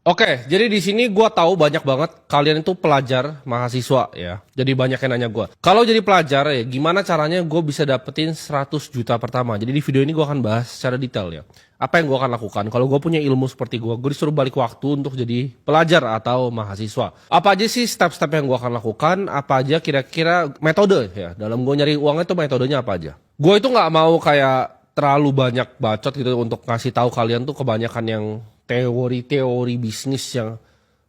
Oke, jadi di sini gua tahu banyak banget kalian itu pelajar, mahasiswa ya. Jadi banyak yang nanya gua. Kalau jadi pelajar ya, gimana caranya gue bisa dapetin 100 juta pertama? Jadi di video ini gua akan bahas secara detail ya. Apa yang gua akan lakukan? Kalau gue punya ilmu seperti gue disuruh balik waktu untuk jadi pelajar atau mahasiswa. Apa aja sih step-step yang gua akan lakukan? Apa aja kira-kira metode ya? Dalam gue nyari uang itu metodenya apa aja? Gue itu nggak mau kayak terlalu banyak bacot gitu untuk ngasih tahu kalian tuh kebanyakan yang teori-teori bisnis yang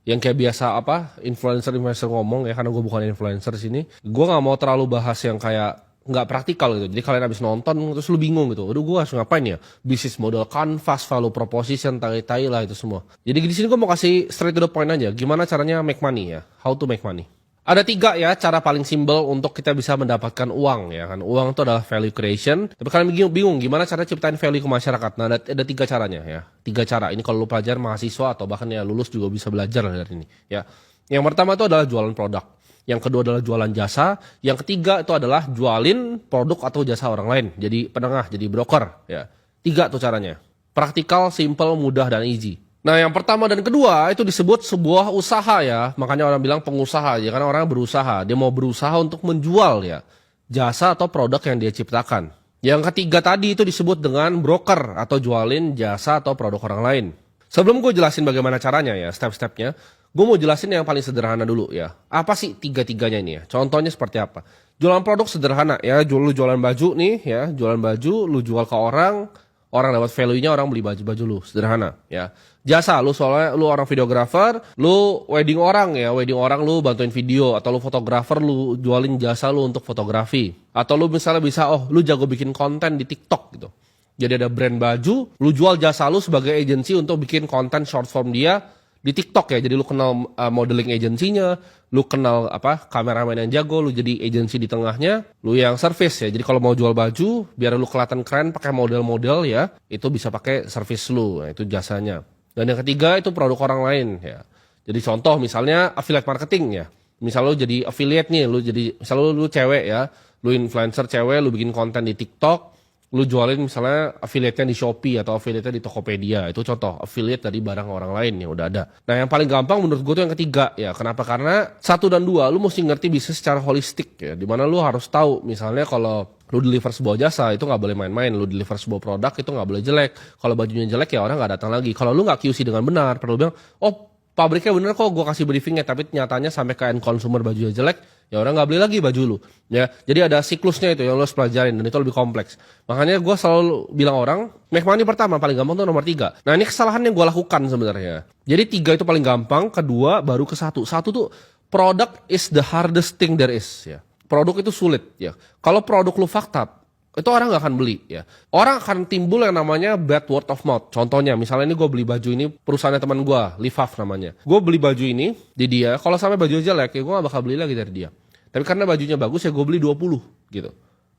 kayak biasa apa influencer ngomong ya, karena gue bukan influencer di sini. Gue nggak mau terlalu bahas yang kayak nggak praktikal gitu. Jadi kalian habis nonton terus lu bingung gitu. Aduh, gue harus ngapain ya? Bisnis model canvas, value proposition, tai-tai lah itu semua. Jadi di sini gue mau kasih straight to the point aja. Gimana caranya make money ya? How to make money? Ada 3 ya cara paling simpel untuk kita bisa mendapatkan uang ya kan. Uang itu adalah value creation. Tapi kalian bingung gimana cara ciptain value ke masyarakat. Nah ada 3 caranya ya. 3 cara. Ini kalau lu pelajar, mahasiswa atau bahkan ya lulus juga bisa belajar dari ini ya. Yang pertama itu adalah jualan produk. Yang kedua adalah jualan jasa. Yang ketiga itu adalah jualin produk atau jasa orang lain. Jadi penengah, jadi broker ya. 3 tuh caranya. Praktikal, simple, mudah dan easy. Nah yang pertama dan kedua itu disebut sebuah usaha ya. Makanya orang bilang pengusaha ya, karena orang berusaha. Dia mau berusaha untuk menjual ya jasa atau produk yang dia ciptakan. Yang ketiga tadi itu disebut dengan broker atau jualin jasa atau produk orang lain. Sebelum gue jelasin bagaimana caranya ya, step-stepnya, gue mau jelasin yang paling sederhana dulu ya. Apa sih tiga-tiganya ini ya? Contohnya seperti apa? Jualan produk sederhana ya, lu jualan baju nih ya, jualan baju, lu jual ke orang dapat value-nya, orang beli baju lu, sederhana ya. Jasa, lu soalnya lu orang videografer, lu wedding orang ya, wedding orang lu bantuin video, atau lu fotografer lu jualin jasa lu untuk fotografi. Atau lu misalnya bisa, lu jago bikin konten di TikTok gitu. Jadi ada brand baju, lu jual jasa lu sebagai agensi untuk bikin konten short form dia di TikTok ya. Jadi lu kenal modeling agensinya, lu kenal kameramen yang jago, lu jadi agensi di tengahnya, lu yang service ya. Jadi kalau mau jual baju, biar lu kelihatan keren pakai model-model ya, itu bisa pakai service lu, nah, itu jasanya. Dan yang ketiga itu produk orang lain ya. Jadi contoh misalnya affiliate marketing ya. Misal lu jadi affiliate nih, misal lu cewek ya, lu influencer cewek, lu bikin konten di TikTok, lu jualin misalnya affiliate-nya di Shopee atau affiliate-nya di Tokopedia. Itu contoh affiliate dari barang orang lain yang udah ada. Nah yang paling gampang menurut gue tuh yang ketiga ya. Kenapa? Karena 1 dan 2 lu mesti ngerti bisnis secara holistik ya. Dimana lu harus tahu misalnya kalau lu deliver sebuah jasa itu nggak boleh main-main. Lu deliver sebuah produk itu nggak boleh jelek. Kalau bajunya jelek ya orang nggak datang lagi. Kalau lu nggak QC dengan benar, perlu bilang, pabriknya bener kok, gue kasih briefingnya, tapi nyatanya sampai ke end consumer bajunya jelek, ya orang nggak beli lagi baju lu. Ya, jadi ada siklusnya itu yang lu harus pelajarin dan itu lebih kompleks. Makanya gue selalu bilang orang, make money pertama paling gampang tuh nomor 3. Nah ini kesalahan yang gue lakukan sebenarnya. Jadi 3 itu paling gampang, kedua baru ke 1. 1 tuh product is the hardest thing there is ya. Produk itu sulit ya. Kalau produk lu fucked up, itu orang nggak akan beli ya. Orang akan timbul yang namanya bad word of mouth. Contohnya misalnya ini gue beli baju ini, perusahaannya teman gue, Livaf namanya. Gue beli baju ini di dia, kalau sampai bajunya jelek ya gue gak bakal beli lagi dari dia. Tapi karena bajunya bagus ya gue beli 20 gitu.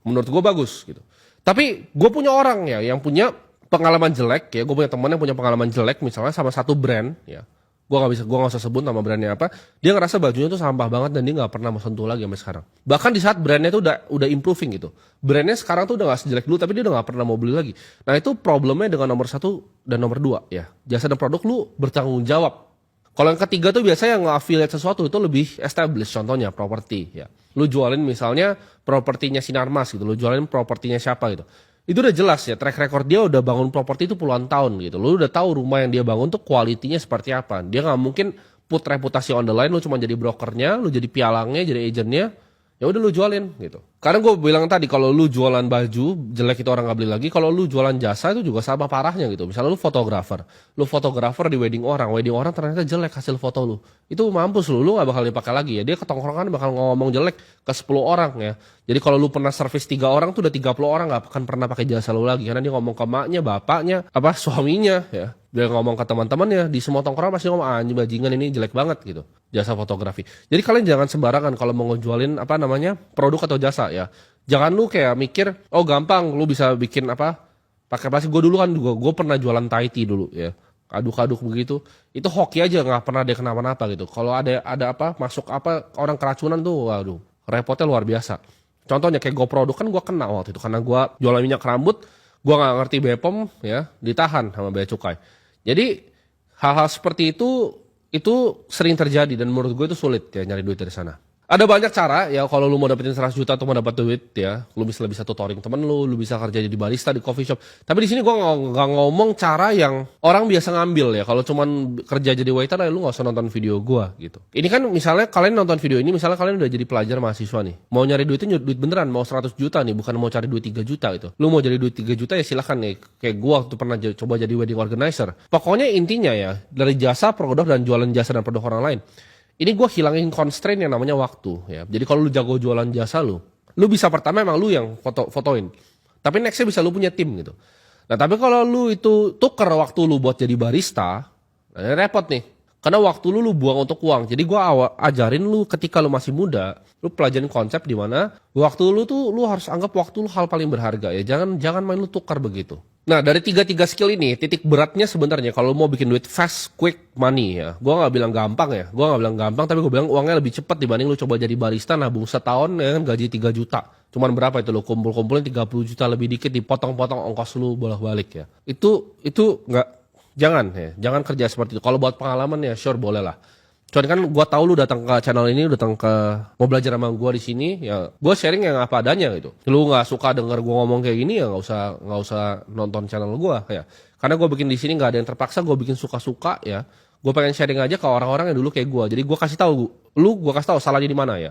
Menurut gue bagus gitu. Tapi gue punya orang ya yang punya pengalaman jelek ya. Gue punya teman yang punya pengalaman jelek misalnya sama satu brand ya. Gue gak usah sebut nama brandnya apa. Dia ngerasa bajunya tuh sampah banget dan dia gak pernah mau sentuh lagi sampai sekarang. Bahkan di saat brandnya tuh udah improving gitu. Brandnya sekarang tuh udah gak sejelek dulu tapi dia udah gak pernah mau beli lagi. Nah itu problemnya dengan nomor 1 dan nomor 2 ya. Jasa dan produk lu bertanggung jawab. Kalau yang ketiga tuh biasanya yang nge-affiliate sesuatu itu lebih established. Contohnya properti ya. Lu jualin misalnya propertinya Sinarmas gitu. Lu jualin propertinya siapa gitu. Itu udah jelas ya, track record dia udah bangun properti itu puluhan tahun gitu. Lu udah tahu rumah yang dia bangun tuh kualitinya seperti apa. Dia nggak mungkin put reputasi on the line, lu cuma jadi brokernya, lu jadi pialangnya, jadi agentnya, ya udah lu jualin gitu. Karena gue bilang tadi kalau lu jualan baju jelek itu orang nggak beli lagi. Kalau lu jualan jasa itu juga sama parahnya gitu. Misalnya lu fotografer di wedding orang ternyata jelek hasil foto lu. Itu mampus lu nggak bakal dipakai lagi ya. Dia ketongkrongan bakal ngomong jelek ke 10 orang ya. Jadi kalau lu pernah servis 3 orang tuh udah 30 orang nggak akan pernah pakai jasa lu lagi karena dia ngomong ke maknya, bapaknya, suaminya ya. Dia ngomong ke teman-temannya di semua tongkrongan pasti ngomong anjing bajingan ini jelek banget gitu. Jasa fotografi. Jadi kalian jangan sembarangan kalau mau ngejualin produk atau jasa ya. Jangan lu kayak mikir, gampang lu bisa bikin pakai plastik. Gue dulu kan gue pernah jualan Thai tea dulu ya. Aduk-aduk begitu. Itu hoki aja nggak pernah ada kenapa-napa gitu. Kalau ada masuk orang keracunan tuh waduh, repotnya luar biasa. Contohnya kayak GoProduct kan gue kena waktu itu karena gue jualan minyak rambut, gue nggak ngerti BPOM ya, ditahan sama bea cukai. Jadi Hal-hal seperti itu sering terjadi dan menurut gue itu sulit ya nyari duit dari sana. Ada banyak cara ya kalau lu mau dapetin 100 juta atau mau dapat duit ya, lu bisa tutoring temen lu bisa kerja jadi barista di coffee shop. Tapi di sini gua nggak ngomong cara yang orang biasa ngambil ya. Kalau cuman kerja jadi waiter ya lu nggak usah nonton video gua gitu. Ini kan misalnya kalian nonton video ini, misalnya kalian udah jadi pelajar mahasiswa nih, mau nyari duitnya duit beneran, mau 100 juta nih, bukan mau cari duit 3 juta itu. Lu mau jadi duit 3 juta ya silahkan nih. Kayak gua waktu pernah coba jadi wedding organizer. Pokoknya intinya ya dari jasa, produk dan jualan jasa dan produk orang lain. Ini gue hilangin constraint yang namanya waktu ya. Jadi kalau lu jago jualan jasa lu bisa pertama emang lu yang fotoin. Tapi nextnya bisa lu punya tim gitu. Nah tapi kalau lu itu tuker waktu lu buat jadi barista, nah repot nih. Karena waktu lu buang untuk uang. Jadi gue ajarin lu ketika lu masih muda, lu pelajarin konsep di mana waktu lu tuh lu harus anggap waktu lu hal paling berharga ya. Jangan main lu tukar begitu. Nah dari tiga skill ini titik beratnya sebenarnya kalau mau bikin duit fast quick money ya, gue nggak bilang gampang ya, tapi gue bilang uangnya lebih cepat dibanding lu coba jadi barista nabung setahun ya kan gaji 3 juta, cuman berapa itu lu kumpulin 30 juta lebih dikit dipotong-potong ongkos lu bolak-balik ya, itu nggak, jangan kerja seperti itu. Kalau buat pengalaman ya sure boleh lah. Cuman kan gue tahu lu datang ke channel ini, datang ke mau belajar sama gue di sini, ya gue sharing yang apa adanya gitu. Lu nggak suka denger gue ngomong kayak gini ya nggak usah nonton channel gue ya. Karena gue bikin di sini nggak ada yang terpaksa, gue bikin suka-suka ya. Gue pengen sharing aja ke orang-orang yang dulu kayak gue. Jadi gue kasih tahu gue kasih tahu salahnya di mana ya.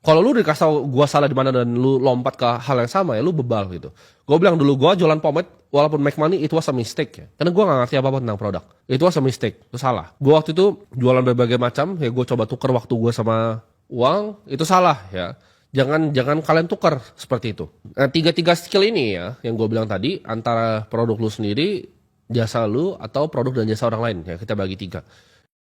Kalau lu dikasih tahu gue salah di mana dan lu lompat ke hal yang sama ya lu bebal gitu. Gue bilang dulu gue jualan pomade walaupun make money itu was a mistake ya. Karena gue gak ngerti apa-apa tentang produk. Itu was a mistake, itu salah. Gue waktu itu jualan berbagai macam ya, gue coba tuker waktu gue sama uang, itu salah ya. Jangan kalian tukar seperti itu. Nah, tiga skill ini ya yang gue bilang tadi, antara produk lu sendiri, jasa lu atau produk dan jasa orang lain ya, kita bagi 3.